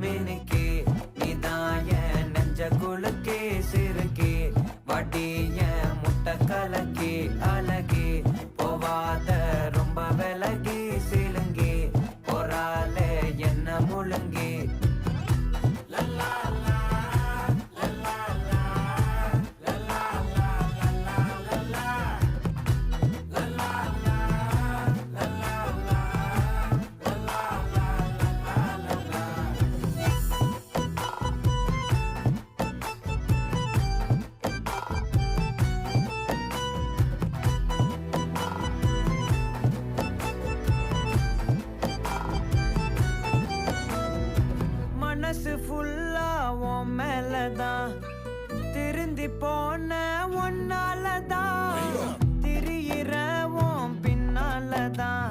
மினுக்கே நீதான் என் நெஞ்ச குலுக்கே சிறுக்கே வட்டிய முட்டை கலக்கே அழகே போவாத ரொம்ப விலகி சிலுங்கே பொறாலே என்ன முழுங்கே மனசு ஃபுல்லா உன் மேலதான் திருந்தி போன ஒன்னாலதான் திரியிற உன் பின்னாலதான்